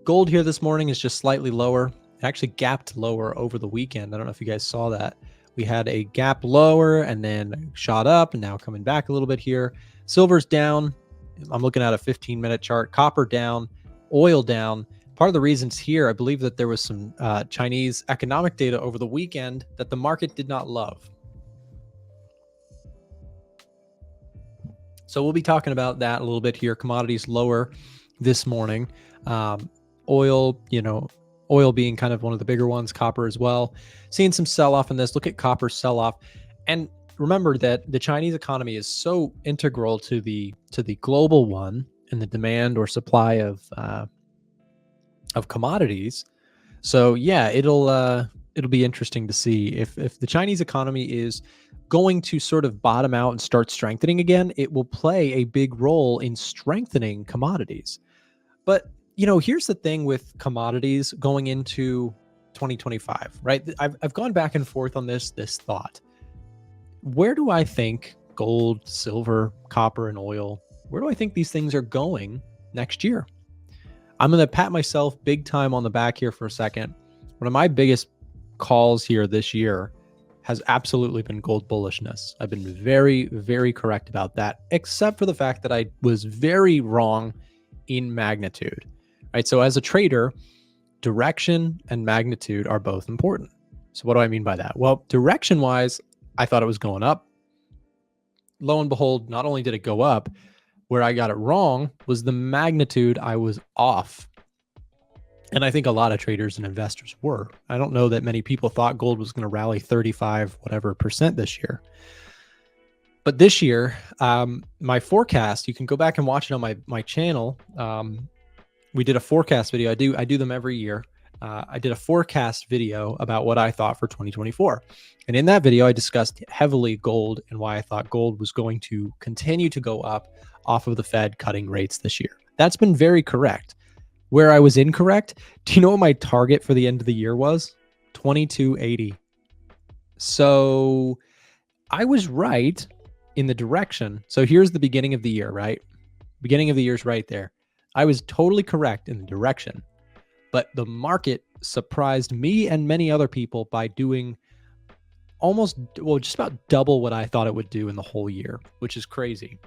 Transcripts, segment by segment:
Gold here this morning is just slightly lower. It actually gapped lower over the weekend. I don't know if you guys saw that. We had a gap lower and then shot up and now coming back a little bit here. Silver's down. I'm looking at a 15-minute chart. Copper down, oil down. Part of the reasons here, I believe that there was some Chinese economic data over the weekend that the market did not love. So we'll be talking about that a little bit here. Commodities lower this morning. Oil, oil being kind of one of the bigger ones, copper as well. Seeing some sell-off in this. Look at copper sell-off. And remember that the Chinese economy is so integral to the global one and the demand or supply of commodities. So yeah, it'll be interesting to see if the Chinese economy is going to sort of bottom out and start strengthening again. It will play a big role in strengthening commodities. But here's the thing with commodities going into 2025, right? I've gone back and forth on this thought. Where do I think gold, silver, copper, and oil, where do I think these things are going next year? I'm going to pat myself big time on the back here for a second. One of my biggest calls here this year has absolutely been gold bullishness. I've been very, very correct about that, except for the fact that I was very wrong in magnitude, right? So as a trader, direction and magnitude are both important. So what do I mean by that? Well, direction-wise, I thought it was going up. Lo and behold, not only did it go up, where I got it wrong was the magnitude. I was off. And I think a lot of traders and investors were. I don't know that many people thought gold was going to rally 35% this year. But this year, my forecast, you can go back and watch it on my channel. We did a forecast video. I do them every year. I did a forecast video about what I thought for 2024. And in that video, I discussed heavily gold and why I thought gold was going to continue to go up off of the Fed cutting rates this year. That's been very correct. Where I was incorrect, do you know what my target for the end of the year was? 2280. So I was right in the direction. So here's the beginning of the year, right? Beginning of the year is right there. I was totally correct in the direction, but the market surprised me and many other people by doing just about double what I thought it would do in the whole year, which is crazy.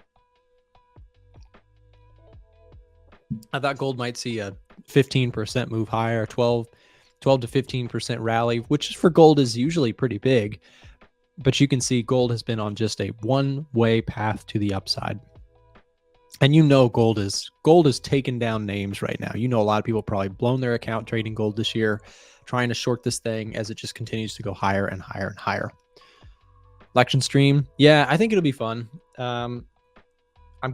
I thought gold might see a 15% move higher, 12 to 15% rally, which for gold is usually pretty big. But you can see gold has been on just a one-way path to the upside. And gold is taking down names right now. A lot of people probably blown their account trading gold this year, trying to short this thing as it just continues to go higher and higher and higher. Election stream. Yeah, I think it'll be fun. I'm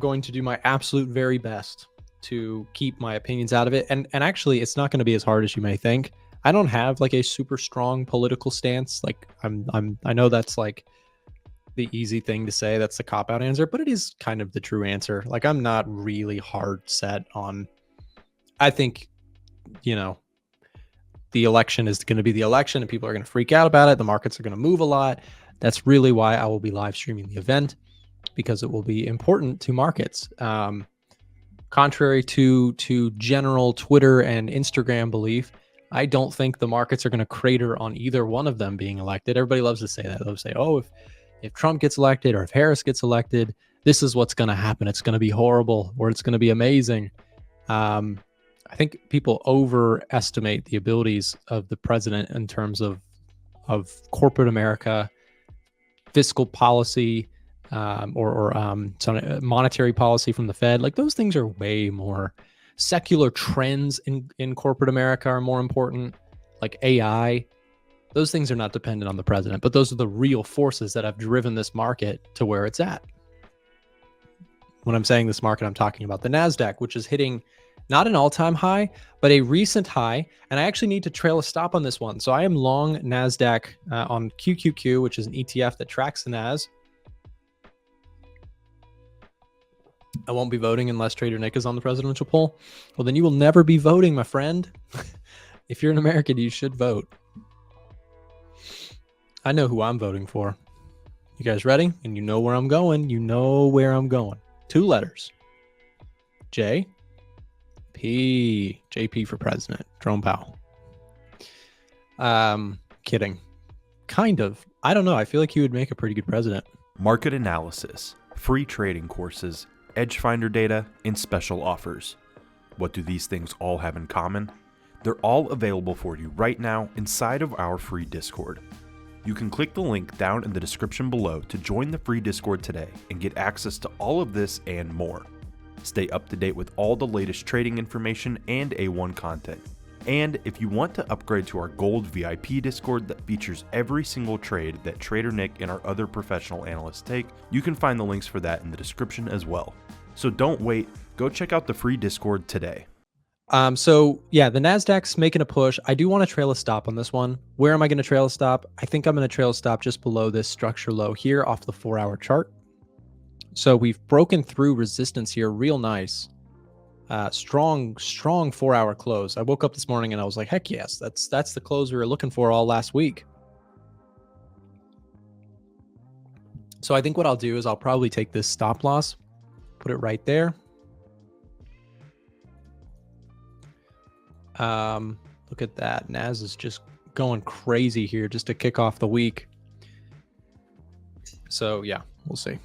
going to do my absolute very best to keep my opinions out of it. And actually, it's not going to be as hard as you may think. I don't have like a super strong political stance. Like I know that's like the easy thing to say. That's the cop-out answer, but it is kind of the true answer. Like I'm not really hard set on, I think, the election is going to be the election and people are going to freak out about it. The markets are going to move a lot. That's really why I will be live streaming the event, because it will be important to markets. Contrary to general Twitter and Instagram belief, I don't think the markets are going to crater on either one of them being elected. Everybody loves to say that. They'll say, oh, if Trump gets elected or if Harris gets elected, this is what's going to happen. It's going to be horrible or it's going to be amazing. I think people overestimate the abilities of the president in terms of corporate America, fiscal policy, monetary policy from the Fed. Like those things are way more. Secular trends in corporate America are more important, like AI. Those things are not dependent on the president, but those are the real forces that have driven this market to where it's at. When I'm saying this market, I'm talking about the NASDAQ, which is hitting not an all-time high, but a recent high. And I actually need to trail a stop on this one. So I am long NASDAQ on QQQ, which is an ETF that tracks the NAS. I won't be voting unless Trader Nick is on the presidential poll. Well, then you will never be voting, my friend. If you're an American, you should vote. I know who I'm voting for. You guys ready? And you know where I'm going. You know where I'm going. 2 letters. J JP for president, Jerome Powell. Kidding. Kind of. I don't know. I feel like he would make a pretty good president. Market analysis, free trading courses, edge finder data, and special offers. What do these things all have in common? They're all available for you right now inside of our free Discord. You can click the link down in the description below to join the free Discord today and get access to all of this and more. Stay up to date with all the latest trading information and A1 content. And if you want to upgrade to our Gold VIP Discord that features every single trade that Trader Nick and our other professional analysts take, you can find the links for that in the description as well. So don't wait, go check out the free Discord today. So yeah, the NASDAQ's making a push. I do want to trail a stop on this one. Where am I going to trail a stop? I think I'm going to trail a stop just below this structure low here off the 4-hour chart. So we've broken through resistance here real nice. Strong 4-hour close. I woke up this morning and I was like, heck yes, that's the close we were looking for all last week. So I think what I'll do is I'll probably take this stop loss, put it right there. Look at that. Nas is just going crazy here just to kick off the week. So yeah, we'll see.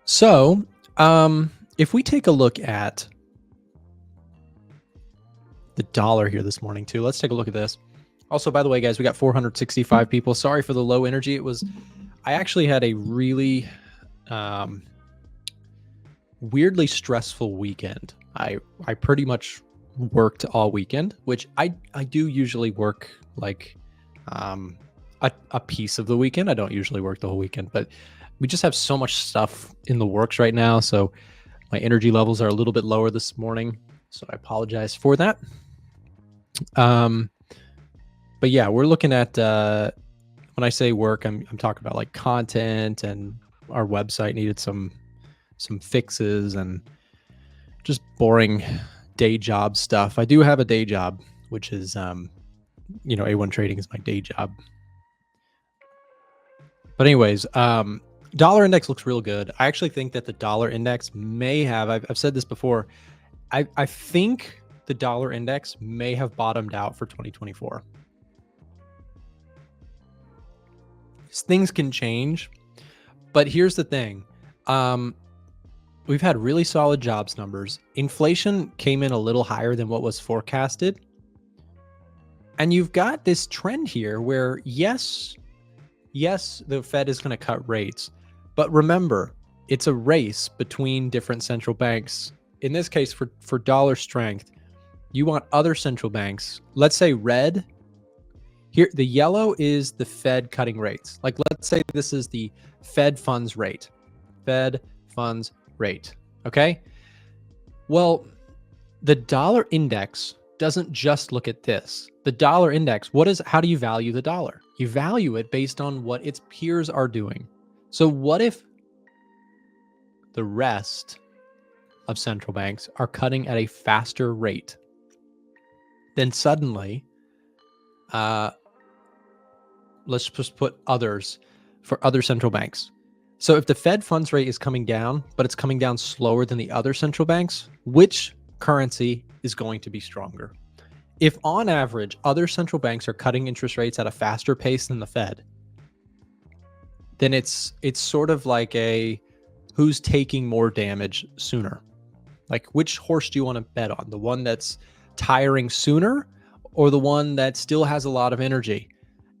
So, if we take a look at the dollar here this morning too, let's take a look at this. Also, by the way, guys, we got 465 people. Sorry for the low energy. I actually had a really weirdly stressful weekend. I pretty much worked all weekend, which I do usually work like a piece of the weekend. I don't usually work the whole weekend, but we just have so much stuff in the works right now. So my energy levels are a little bit lower this morning. So I apologize for that. But yeah, we're looking at, when I say work, I'm talking about like content, and our website needed some fixes and just boring day job stuff. I do have a day job, which is, A1 trading is my day job. But anyways, dollar index looks real good. I actually think that the dollar index may have, I've said this before, I think the dollar index may have bottomed out for 2024. Things can change, but here's the thing. We've had really solid jobs numbers. Inflation came in a little higher than what was forecasted. And you've got this trend here where, yes, the Fed is going to cut rates. But remember, it's a race between different central banks. In this case, for dollar strength, you want other central banks. Let's say red. Here, the yellow is the Fed cutting rates. Like, let's say this is the Fed funds rate. Fed funds rate. Okay? Well, the dollar index doesn't just look at this. The dollar index, how do you value the dollar? You value it based on what its peers are doing. So what if the rest of central banks are cutting at a faster rate? Then suddenly, let's just put others for other central banks. So if the Fed funds rate is coming down, but it's coming down slower than the other central banks, which currency is going to be stronger? If on average, other central banks are cutting interest rates at a faster pace than the Fed, then it's sort of like who's taking more damage sooner? Like, which horse do you want to bet on? The one that's tiring sooner, or the one that still has a lot of energy?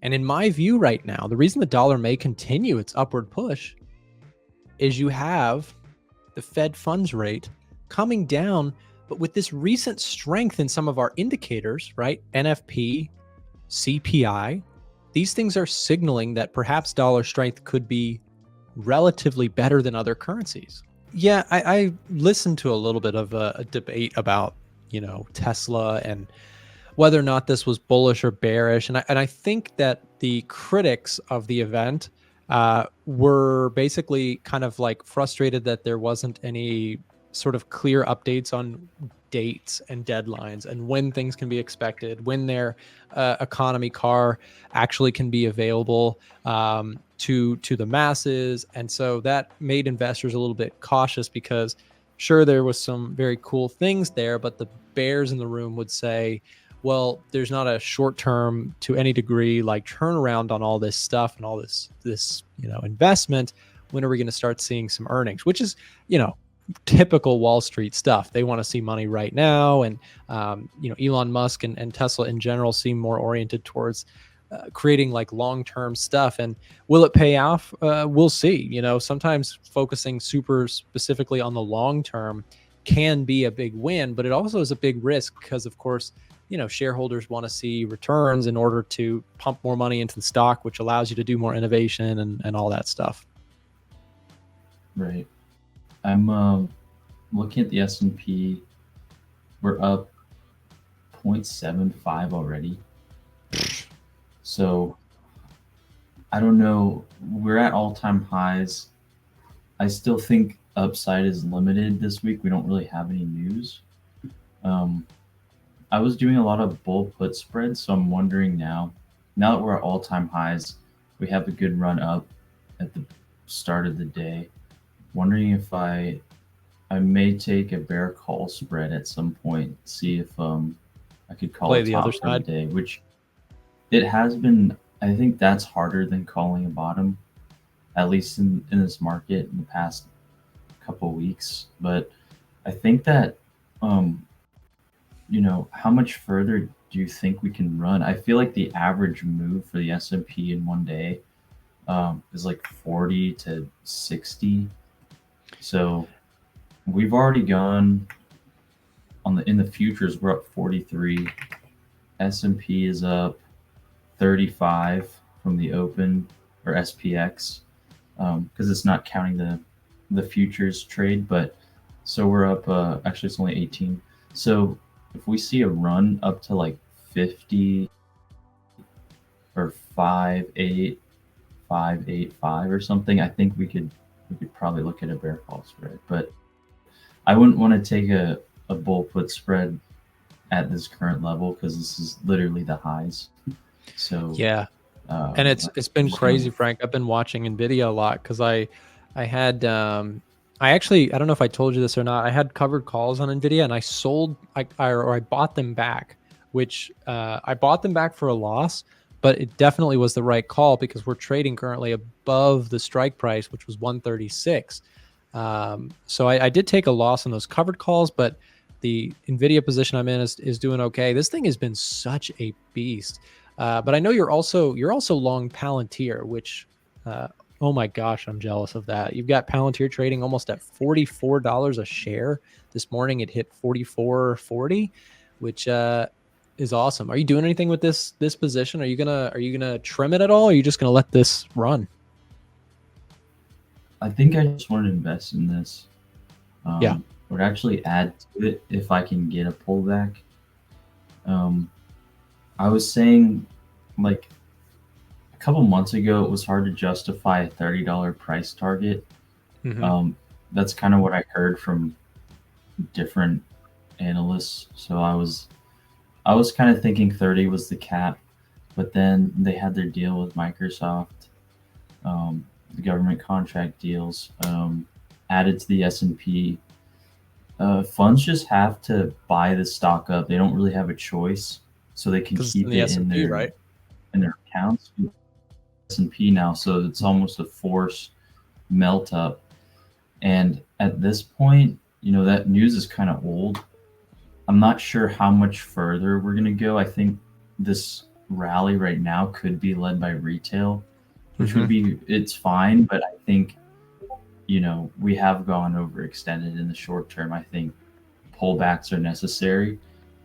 And in my view right now, the reason the dollar may continue its upward push is you have the Fed funds rate coming down, but with this recent strength in some of our indicators, right? NFP, CPI, these things are signaling that perhaps dollar strength could be relatively better than other currencies. Yeah, I listened to a little bit of a debate about, Tesla and whether or not this was bullish or bearish. And I think that the critics of the event were basically kind of like frustrated that there wasn't any sort of clear updates on dates and deadlines and when things can be expected, when their economy car actually can be available to the masses. And so that made investors a little bit cautious because sure, there was some very cool things there, but the bears in the room would say, well, there's not a short term to any degree like turnaround on all this stuff and all this investment. When are we going to start seeing some earnings? Which is typical Wall Street stuff. They want to see money right now, and Elon Musk and Tesla in general seem more oriented towards creating like long-term stuff. And will it pay off? We'll see. Sometimes focusing super specifically on the long term can be a big win, but it also is a big risk because, of course, shareholders want to see returns in order to pump more money into the stock, which allows you to do more innovation and all that stuff. Right. I'm looking at the S&P. We're up 0.75 already. So I don't know. We're at all-time highs. I still think upside is limited this week. We don't really have any news. I was doing a lot of bull put spreads, so I'm wondering now that we're at all-time highs, we have a good run up at the start of the day. Wondering if I may take a bear call spread at some point, see if I could call Play a the top other for side. the day, which it has been. I think that's harder than calling a bottom, at least in this market in the past couple weeks. But I think that how much further do you think we can run? I feel like the average move for the S&P in one day is like 40 to 60. So we've already gone in the futures. We're up 43. S&P is up 35 from the open, or SPX, because it's not counting the futures trade. But so we're up. Actually, it's only 18. So if we see a run up to like 50 or 5.8, 5.85 or something, I think we could probably look at a bear call spread. But I wouldn't want to take a bull put spread at this current level because this is literally the highs. So yeah, and it's been crazy, Frank. I've been watching NVIDIA a lot because I had I don't know if I told you this or not. I had covered calls on NVIDIA and I bought them back, which I bought them back for a loss, but it definitely was the right call because we're trading currently above the strike price, which was 136. So I did take a loss on those covered calls, but the NVIDIA position I'm in is doing okay. This thing has been such a beast. But I know you're also long Palantir, which oh my gosh, I'm jealous of that. You've got Palantir trading almost at $44 a share. This morning it hit 44.40, which is awesome. Are you doing anything with this position? Are you gonna trim it at all? Or are you just gonna let this run? I think I just want to invest in this. Yeah. Would actually add to it if I can get a pullback. I was saying, like, a couple months ago, it was hard to justify a $30 price target. Mm-hmm. That's kind of what I heard from different analysts. So I was kind of thinking 30 was the cap, but then they had their deal with Microsoft, the government contract deals, added to the S&P. Funds just have to buy the stock up. They don't really have a choice, so they can keep it in their right? in their accounts. S&P now, so it's almost a forced melt up. And at this point, that news is kind of old. I'm not sure how much further we're gonna go. I think this rally right now could be led by retail, which would be it's fine, but I think we have gone overextended in the short term. I think pullbacks are necessary,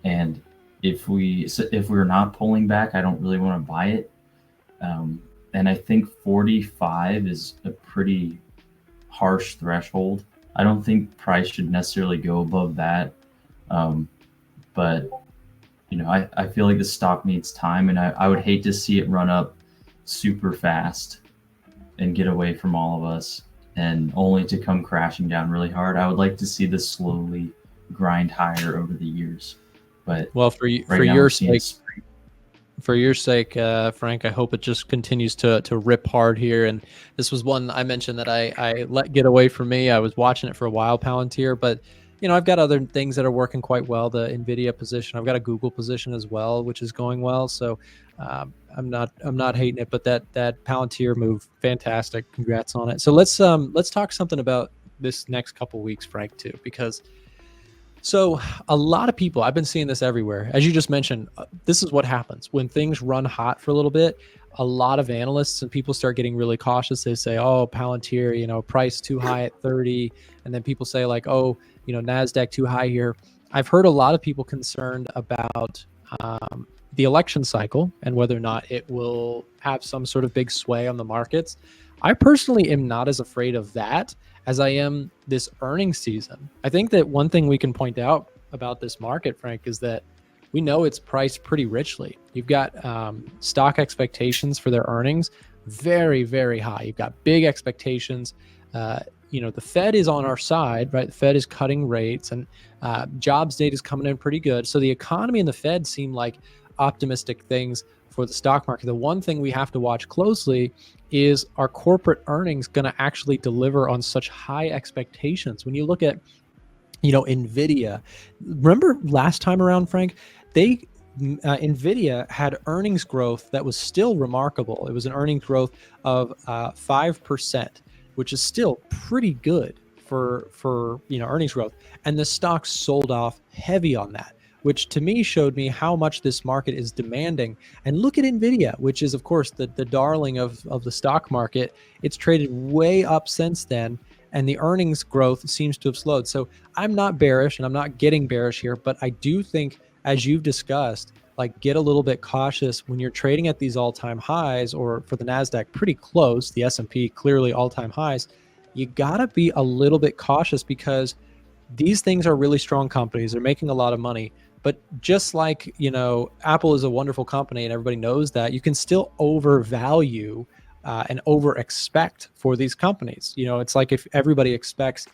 and if we're not pulling back, I don't really want to buy it. And I think 45 is a pretty harsh threshold. I don't think price should necessarily go above that. But I feel like the stock needs time, and I would hate to see it run up super fast and get away from all of us and only to come crashing down really hard. I would like to see this slowly grind higher over the years. But Well, right for now your we're seeing sake, Frank, I hope it just continues to rip hard here. And this was one I mentioned that I let get away from me. I was watching it for a while, Palantir, but I've got other things that are working quite well. The NVIDIA position, I've got a Google position as well, which is going well. So I'm not hating it, but that Palantir move, fantastic. Congrats on it. So let's talk something about this next couple weeks, Frank, too, because so a lot of people, I've been seeing this everywhere. As you just mentioned, this is what happens when things run hot for a little bit. A lot of analysts and people start getting really cautious. They say, oh, Palantir, price too high at 30. And then people say like, oh, NASDAQ too high here. I've heard a lot of people concerned about the election cycle and whether or not it will have some sort of big sway on the markets. I personally am not as afraid of that as I am this earnings season. I think that one thing we can point out about this market, Frank, is that we know it's priced pretty richly. You've got stock expectations for their earnings very, very high. You've got big expectations. The Fed is on our side, right? The Fed is cutting rates, and jobs data is coming in pretty good. So the economy and the Fed seem like optimistic things for the stock market. The one thing we have to watch closely is, are corporate earnings going to actually deliver on such high expectations? When you look at, NVIDIA, remember last time around, Frank, NVIDIA had earnings growth that was still remarkable. It was an earnings growth of 5%, which is still pretty good for earnings growth. And the stock sold off heavy on that, which to me showed me how much this market is demanding. And look at NVIDIA, which is, of course, the darling of the stock market. It's traded way up since then, and the earnings growth seems to have slowed. So I'm not bearish, and I'm not getting bearish here, but I do think, as you've discussed, like, get a little bit cautious when you're trading at these all-time highs, or for the NASDAQ, pretty close, the S&P clearly all-time highs. You gotta be a little bit cautious because these things are really strong companies. They're making a lot of money. But just like, Apple is a wonderful company and everybody knows that, you can still overvalue and over expect for these companies. It's like if everybody expects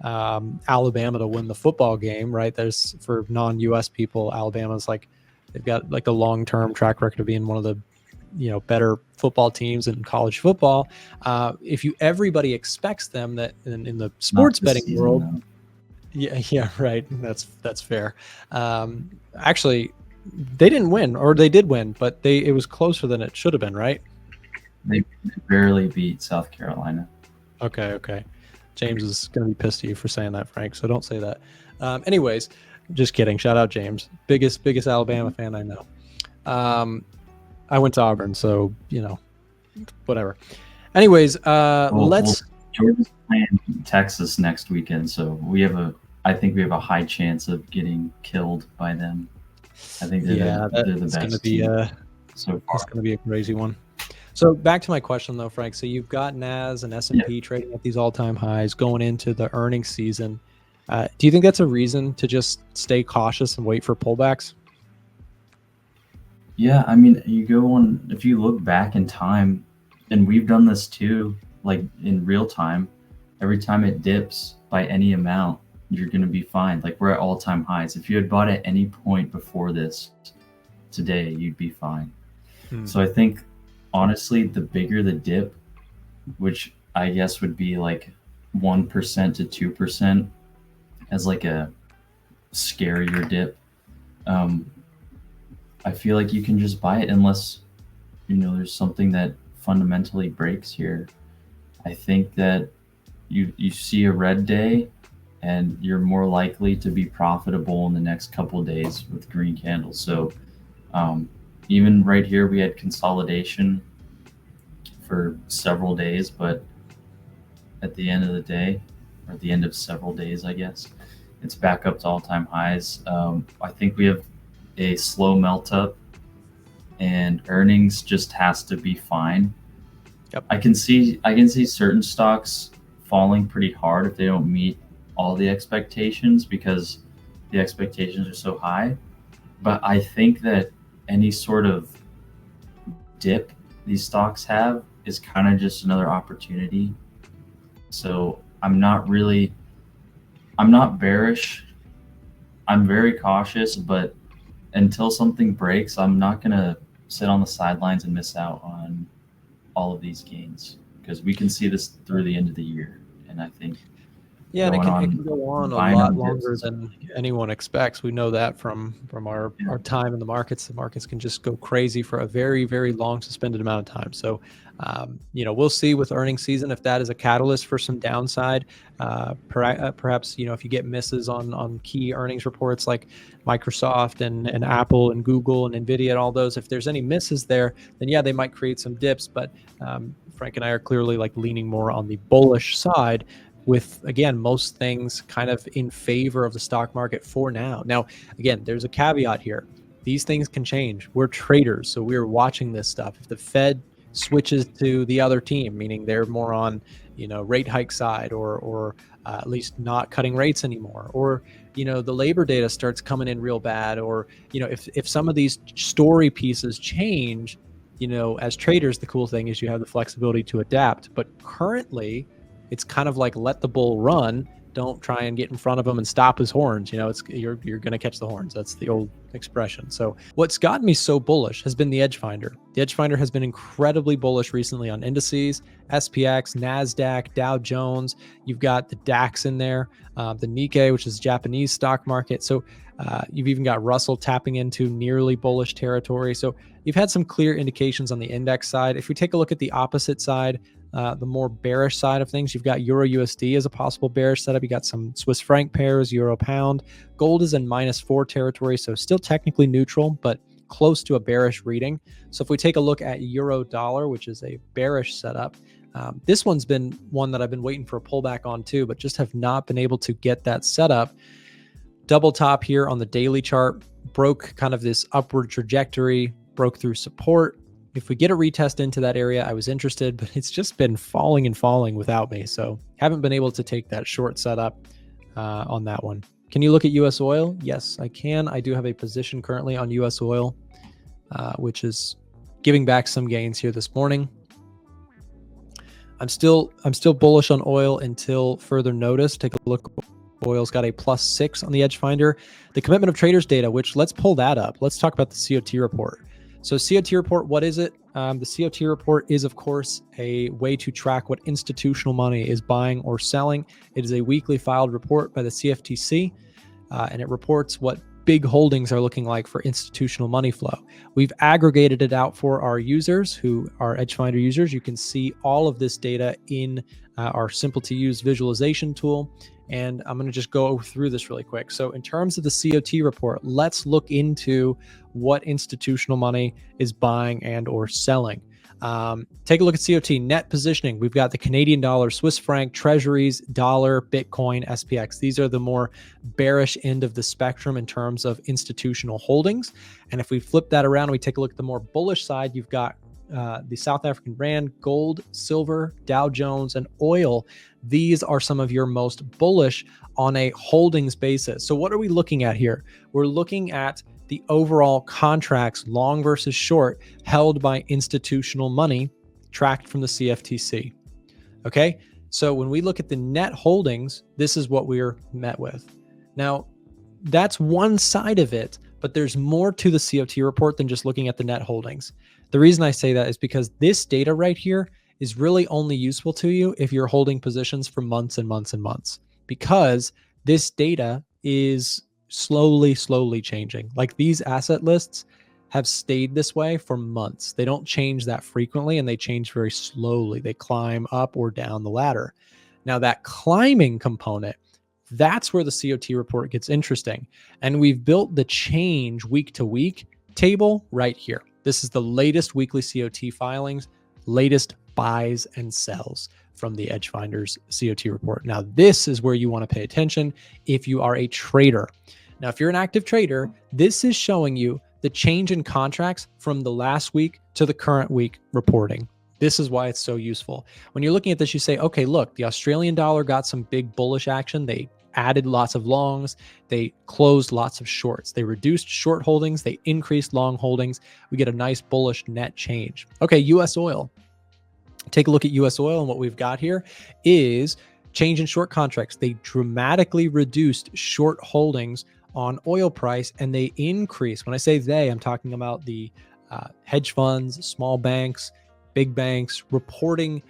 Alabama to win the football game, right? There's, for non-US people, Alabama's like, they've got like a long-term track record of being one of the better football teams in college football. If everybody expects them, that in the sports betting world, though. yeah, right. That's fair. Actually, they didn't win, or they did win, but it was closer than it should have been, right? They barely beat South Carolina. Okay. James is going to be pissed at you for saying that, Frank, so don't say that. Anyways, just kidding. Shout out James. Biggest Alabama fan I know. I went to Auburn, so, whatever. Anyways, let's... Georgia's playing Texas next weekend, so I think we have a high chance of getting killed by them. I think they're the best team so far. It's going to be a crazy one. So back to my question, though, Frank. So you've got NAS and S&P trading at these all-time highs going into the earnings season. Do you think that's a reason to just stay cautious and wait for pullbacks? Yeah, I mean, if you look back in time, and we've done this too, like in real time, every time it dips by any amount, you're going to be fine. Like, we're at all-time highs. If you had bought at any point before this today, you'd be fine. So I think, honestly, the bigger the dip, which I guess would be like 1% to 2% as like a scarier dip, I feel like you can just buy it unless, there's something that fundamentally breaks here. I think that you see a red day and you're more likely to be profitable in the next couple of days with green candles. So even right here, we had consolidation for several days, but at the end of the day, or at the end of several days, I guess, it's back up to all-time highs. I think we have a slow melt up, and earnings just has to be fine. Yep. I can see certain stocks falling pretty hard if they don't meet all the expectations, because the expectations are so high. But I think that any sort of dip these stocks have is kind of just another opportunity. So I'm not bearish I'm very cautious, but until something breaks, I'm not going to sit on the sidelines and miss out on all of these gains, because we can see this through the end of the year. And I think Yeah, and going it can on go on a buying lot on dips longer is than anyone expects. We know that from yeah. our time in the markets. The markets can just go crazy for a very, very long suspended amount of time. So, we'll see with earnings season if that is a catalyst for some downside. Perhaps if you get misses on key earnings reports like Microsoft and Apple and Google and NVDA and all those, if there's any misses there, then yeah, they might create some dips. But Frank and I are clearly like leaning more on the bullish side, with, again, most things kind of in favor of the stock market for now. Now, again, there's a caveat here. These things can change. We're traders, so we're watching this stuff. If the Fed switches to the other team, meaning they're more on, rate hike side, or at least not cutting rates anymore, or, the labor data starts coming in real bad, or, if some of these story pieces change, as traders, the cool thing is you have the flexibility to adapt. But currently, it's kind of like let the bull run. Don't try and get in front of him and stop his horns. You're going to catch the horns. That's the old expression. So what's gotten me so bullish has been the Edge Finder. The Edge Finder has been incredibly bullish recently on indices, SPX, NASDAQ, Dow Jones. You've got the DAX in there, the Nikkei, which is Japanese stock market. So you've even got Russell tapping into nearly bullish territory. So you've had some clear indications on the index side. If we take a look at the opposite side, the more bearish side of things, you've got Euro USD as a possible bearish setup. You got some Swiss franc pairs, Euro pound. Gold is in -4 territory, so still technically neutral, but close to a bearish reading. So if we take a look at Euro dollar, which is a bearish setup, this one's been one that I've been waiting for a pullback on too, but just have not been able to get that setup. Double top here on the daily chart, broke kind of this upward trajectory, broke through support. If we get a retest into that area, I was interested, but it's just been falling and falling without me. So haven't been able to take that short setup on that one. Can you look at US oil? Yes, I can. I do have a position currently on US oil, which is giving back some gains here this morning. I'm still bullish on oil until further notice. Take a look. Oil's got a +6 on the Edge Finder. The commitment of traders data, which let's pull that up. Let's talk about the COT report. So COT report, what is it? The COT report is, of course, a way to track what institutional money is buying or selling. It is a weekly filed report by the CFTC, and it reports what big holdings are looking like for institutional money flow. We've aggregated it out for our users who are Edge Finder users. You can see all of this data in our simple to use visualization tool. And I'm going to just go through this really quick. So in terms of the COT report, let's look into what institutional money is buying and or selling. Take a look at COT net positioning. We've got the Canadian dollar, Swiss franc, treasuries, dollar, Bitcoin, SPX. These are the more bearish end of the spectrum in terms of institutional holdings. And if we flip that around and we take a look at the more bullish side, you've got the South African rand, gold, silver, Dow Jones, and oil. These are some of your most bullish on a holdings basis. So what are we looking at here? We're looking at the overall contracts, long versus short, held by institutional money, tracked from the CFTC. Okay, so when we look at the net holdings, this is what we're met with. Now, that's one side of it, but there's more to the COT report than just looking at the net holdings. The reason I say that is because this data right here is really only useful to you if you're holding positions for months and months and months, because this data is slowly changing. Like, these asset lists have stayed this way for months. They don't change that frequently, and they change very slowly. They climb up or down the ladder. Now, that climbing component, that's where the COT report gets interesting. And we've built the change week to week table right here. This is the latest weekly COT filings, latest buys and sells from the Edge Finder's COT report. Now, this is where you want to pay attention if you are a trader. Now, if you're an active trader, this is showing you the change in contracts from the last week to the current week reporting. This is why it's so useful. When you're looking at this, you say, okay, look, the Australian dollar got some big bullish action. They added lots of longs. They closed lots of shorts. They reduced short holdings. They increased long holdings. We get a nice bullish net change. Okay, US oil. Take a look at US oil, and what we've got here is change in short contracts. They dramatically reduced short holdings on oil price, and they increased. When I say they, I'm talking about the hedge funds, small banks, big banks reporting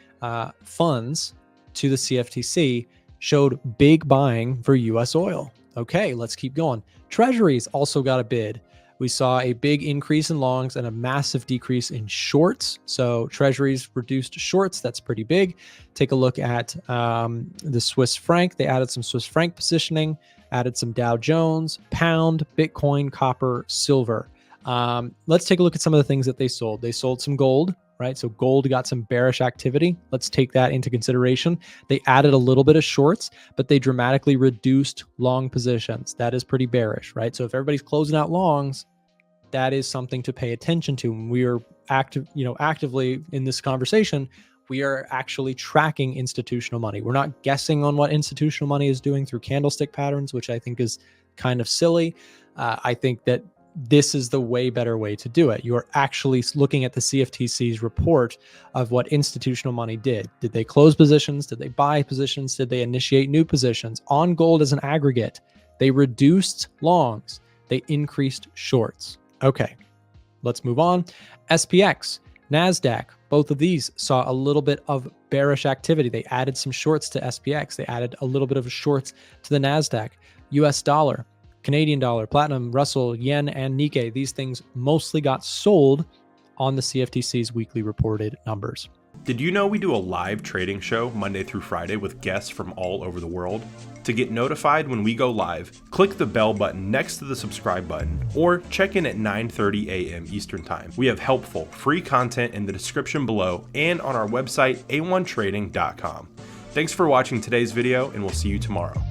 funds to the CFTC showed big buying for US oil. Okay, let's keep going. Treasuries also got a bid. We saw a big increase in longs and a massive decrease in shorts. So treasuries reduced shorts. That's pretty big. Take a look at the Swiss franc. They added some Swiss franc positioning, added some Dow Jones, pound, Bitcoin, copper, silver. Let's take a look at some of the things that they sold. They sold some gold, right? So gold got some bearish activity. Let's take that into consideration. They added a little bit of shorts, but they dramatically reduced long positions. That is pretty bearish, right? So if everybody's closing out longs, that is something to pay attention to. When we are actively in this conversation, we are actually tracking institutional money. We're not guessing on what institutional money is doing through candlestick patterns, which I think is kind of silly. I think that this is the way better way to do it. You're actually looking at the CFTC's report of what institutional money did. Did they close positions? Did they buy positions? Did they initiate new positions? On gold as an aggregate, they reduced longs. They increased shorts. Okay, let's move on. SPX, NASDAQ, both of these saw a little bit of bearish activity. They added some shorts to SPX. They added a little bit of shorts to the NASDAQ. US dollar, Canadian dollar, platinum, Russell, yen, and Nikkei. These things mostly got sold on the CFTC's weekly reported numbers. Did you know we do a live trading show Monday through Friday with guests from all over the world? To get notified when we go live, click the bell button next to the subscribe button or check in at 9:30 a.m. Eastern Time. We have helpful, free content in the description below and on our website, a1trading.com. Thanks for watching today's video, and we'll see you tomorrow.